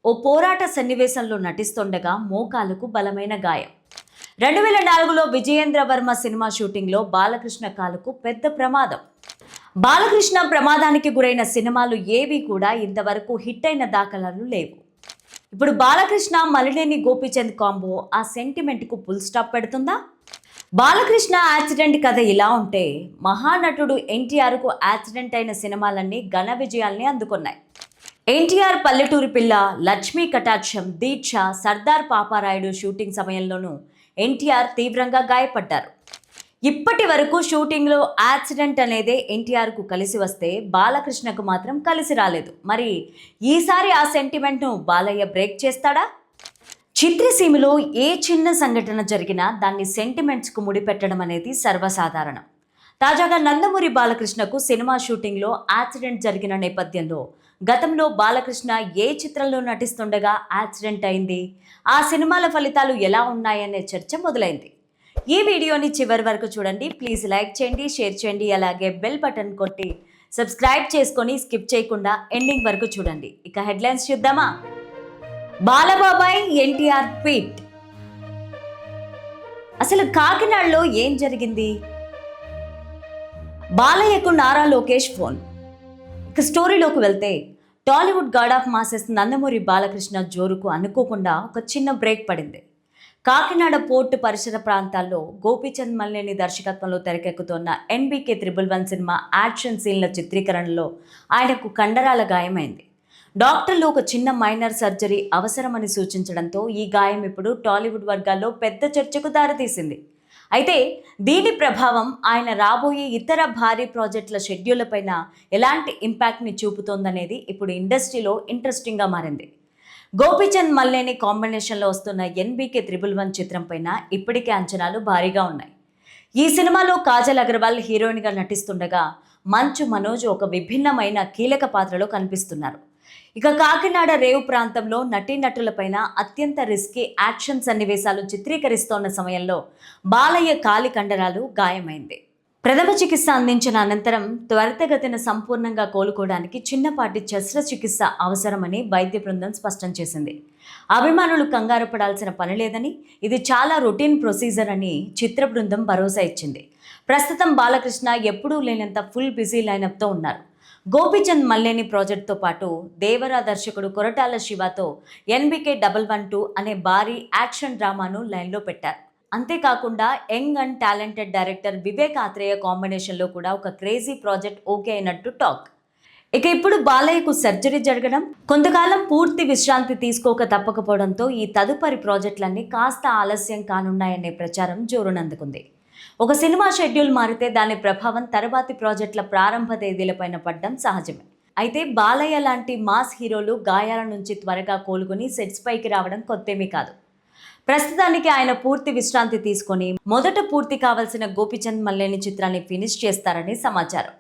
ఓ పోరాట సన్నివేశంలో నటిస్తుండగా మోకాలుకు బలమైన గాయం. 2004లో విజయేంద్ర వర్మ సినిమా షూటింగ్లో బాలకృష్ణ కాలుకు పెద్ద ప్రమాదం. బాలకృష్ణ ప్రమాదానికి గురైన సినిమాలు ఏవి కూడా ఇంతవరకు హిట్ అయిన దాఖలాలు లేవు. ఇప్పుడు బాలకృష్ణ మలినేని గోపీచంద్ కాంబో ఆ సెంటిమెంట్కు ఫుల్ స్టాప్ పెడుతుందా? బాలకృష్ణ యాక్సిడెంట్ కథ ఇలా ఉంటే, మహానటుడు ఎన్టీఆర్కు యాక్సిడెంట్ అయిన సినిమాలన్నీ ఘన విజయాల్ని అందుకున్నాయి. ఎన్టీఆర్ పల్లెటూరి పిల్ల, లక్ష్మీ కటాక్షం, దీక్ష, సర్దార్ పాపారాయుడు షూటింగ్ సమయంలోనూ ఎన్టీఆర్ తీవ్రంగా గాయపడ్డారు. ఇప్పటి వరకు షూటింగ్లో యాక్సిడెంట్ అనేదే ఎన్టీఆర్కు కలిసి వస్తే బాలకృష్ణకు మాత్రం కలిసి రాలేదు. మరి ఈసారి ఆ సెంటిమెంట్ను బాలయ్య బ్రేక్ చేస్తాడా? చిత్రసీమలో ఏ చిన్న సంఘటన జరిగినా దాన్ని సెంటిమెంట్స్కు ముడిపెట్టడం అనేది సర్వసాధారణం. తాజాగా నందమూరి బాలకృష్ణకు సినిమా షూటింగ్లో యాక్సిడెంట్ జరిగిన నేపథ్యంలో గతంలో బాలకృష్ణ ఏ చిత్రంలో నటిస్తుండగా యాక్సిడెంట్ అయింది, ఆ సినిమాల ఫలితాలు ఎలా ఉన్నాయనే చర్చ మొదలైంది. ఈ వీడియోని చివరి వరకు చూడండి. ప్లీజ్ లైక్ చేయండి, షేర్ చేయండి, అలాగే బెల్ బటన్ కొట్టి సబ్స్క్రైబ్ చేసుకొని స్కిప్ చేయకుండా ఎండింగ్ వరకు చూడండి. ఇక హెడ్లైన్స్ చూద్దామా? బాలబాబాయ్ ఎన్టీఆర్ ట్వీట్. అసలు కాకినాడలో ఏం జరిగింది? బాలయ్యకు నారా లోకేష్ ఫోన్. ఇక స్టోరీలోకి వెళ్తే, Tollywood god of masses Nandamuri Balakrishna జోరుకు అనుకోకుండా ఒక చిన్న బ్రేక్ పడింది. కాకినాడ పోర్టు పరిసర ప్రాంతాల్లో గోపీచంద్ మలినేని దర్శకత్వంలో తెరకెక్కుతున్న NBK 111 సినిమా యాక్షన్ సీన్ల చిత్రీకరణలో ఆయనకు కండరాల గాయమైంది. డాక్టర్లు ఒక చిన్న మైనర్ సర్జరీ అవసరమని సూచించడంతో ఈ గాయం ఇప్పుడు టాలీవుడ్ వర్గాల్లో పెద్ద చర్చకు దారితీసింది. అయితే దీని ప్రభావం ఆయన రాబోయే ఇతర భారీ ప్రాజెక్టుల షెడ్యూళ్లపైన ఎలాంటి ఇంపాక్ట్ని చూపుతోందనేది ఇప్పుడు ఇండస్ట్రీలో ఇంట్రెస్టింగ్గా మారింది. గోపీచంద్ మలినేని కాంబినేషన్లో వస్తున్న NBK 111 చిత్రం పైన ఇప్పటికే అంచనాలు భారీగా ఉన్నాయి. ఈ సినిమాలో కాజల్ అగర్వాల్ హీరోయిన్గా నటిస్తుండగా మంచు మనోజ్ ఒక విభిన్నమైన కీలక పాత్రలో కనిపిస్తున్నారు. ఇక కాకినాడ రేవు ప్రాంతంలో నటీనటులపైన అత్యంత రిస్కీ యాక్షన్ సన్నివేశాలు చిత్రీకరిస్తోన్న సమయంలో బాలయ్య కాలి కండరాలు గాయమైంది. ప్రథమ చికిత్స అందించిన అనంతరం త్వరితగతిన సంపూర్ణంగా కోలుకోవడానికి చిన్నపాటి శస్త్రచికిత్స అవసరమని వైద్య బృందం స్పష్టం చేసింది. అభిమానులు కంగారు పడాల్సిన పని లేదని, ఇది చాలా రొటీన్ ప్రొసీజర్ అని చిత్ర బృందం భరోసా ఇచ్చింది. ప్రస్తుతం బాలకృష్ణ ఎప్పుడూ లేనంత ఫుల్ బిజీ లైనప్తో ఉన్నారు. గోపీచంద్ మలినేని ప్రాజెక్టుతో పాటు దేవరా దర్శకుడు కొరటాల శివతో NBK 112 అనే భారీ యాక్షన్ డ్రామాను లైన్లో పెట్టారు. అంతేకాకుండా young and talented director Vivek Athreya కాంబినేషన్లో కూడా ఒక క్రేజీ ప్రాజెక్ట్ ఓకే అయినట్టు టాక్. ఇక ఇప్పుడు బాలయ్యకు సర్జరీ జరగడం, కొంతకాలం పూర్తి విశ్రాంతి తీసుకోక తప్పకపోవడంతో ఈ తదుపరి ప్రాజెక్టులన్నీ కాస్త ఆలస్యం కానున్నాయనే ప్రచారం జోరునందుకుంది. ఒక సినిమా షెడ్యూల్ మారితే దాని ప్రభావం తర్వాతి ప్రాజెక్టుల ప్రారంభ తేదీలపైన పడడం సహజమే. అయితే బాలయ్య లాంటి మాస్ హీరోలు గాయాల నుంచి త్వరగా కోలుకుని సెట్స్ పైకి రావడం కొత్తేమీ కాదు. ప్రస్తుతానికి ఆయన పూర్తి విశ్రాంతి తీసుకొని మొదట పూర్తి కావాల్సిన గోపీచంద్ మలినేని చిత్రాన్ని ఫినిష్ చేస్తారని సమాచారం.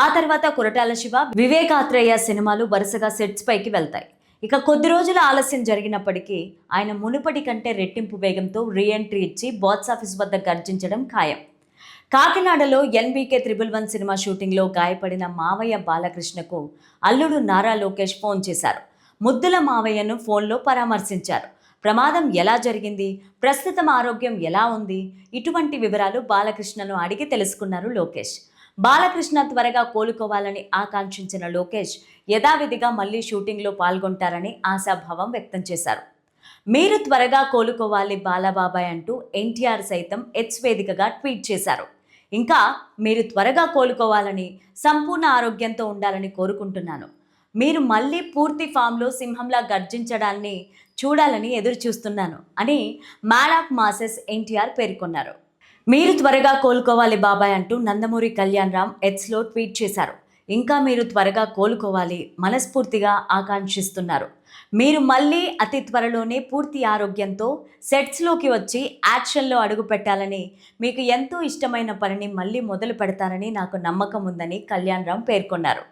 ఆ తర్వాత కొరటాల శివ, వివేక్ ఆత్రేయ సినిమాలు వరుసగా సెట్స్ పైకి వెళ్తాయి. ఇక కొద్ది రోజుల ఆలస్యం జరిగినప్పటికీ ఆయన మునుపటి కంటే రెట్టింపు వేగంతో రీఎంట్రీ ఇచ్చి బాక్సాఫీస్ వద్ద గర్జించడం ఖాయం. కాకినాడలో NBK 111 సినిమా షూటింగ్లో గాయపడిన మావయ్య బాలకృష్ణకు అల్లుడు నారా లోకేష్ ఫోన్ చేశారు. ముద్దుల మావయ్యను ఫోన్లో పరామర్శించారు. ప్రమాదం ఎలా జరిగింది, ప్రస్తుతం ఆరోగ్యం ఎలా ఉంది, ఇటువంటి వివరాలు బాలకృష్ణను అడిగి తెలుసుకున్నారు లోకేష్. బాలకృష్ణ త్వరగా కోలుకోవాలని ఆకాంక్షించిన లోకేష్ యథావిధిగా మళ్లీ షూటింగ్లో పాల్గొంటారని ఆశాభావం వ్యక్తం చేశారు. మీరు త్వరగా కోలుకోవాలి బాలబాబాయ్ అంటూ ఎన్టీఆర్ సైతం ఎక్స్ వేదికగా ట్వీట్ చేశారు. ఇంకా, మీరు త్వరగా కోలుకోవాలని, సంపూర్ణ ఆరోగ్యంతో ఉండాలని కోరుకుంటున్నాను. మీరు మళ్ళీ పూర్తి ఫామ్లో సింహంలా గర్జించడాన్ని చూడాలని ఎదురు చూస్తున్నాను అని మ్యాడ్ ఆఫ్ మాసెస్ ఎన్టీఆర్ పేర్కొన్నారు. మీరు త్వరగా కోలుకోవాలి బాబాయ్ అంటూ నందమూరి కళ్యాణ్ రామ్ ఎక్స్లో ట్వీట్ చేశారు. ఇంకా, మీరు త్వరగా కోలుకోవాలి మనస్ఫూర్తిగా ఆకాంక్షిస్తున్నారు. మీరు మళ్ళీ అతి త్వరలోనే పూర్తి ఆరోగ్యంతో సెట్స్లోకి వచ్చి యాక్షన్లో అడుగు పెట్టాలని, మీకు ఎంతో ఇష్టమైన పనిని మళ్ళీ మొదలు పెడతారని నాకు నమ్మకం ఉందని కళ్యాణ్ రామ్ పేర్కొన్నారు.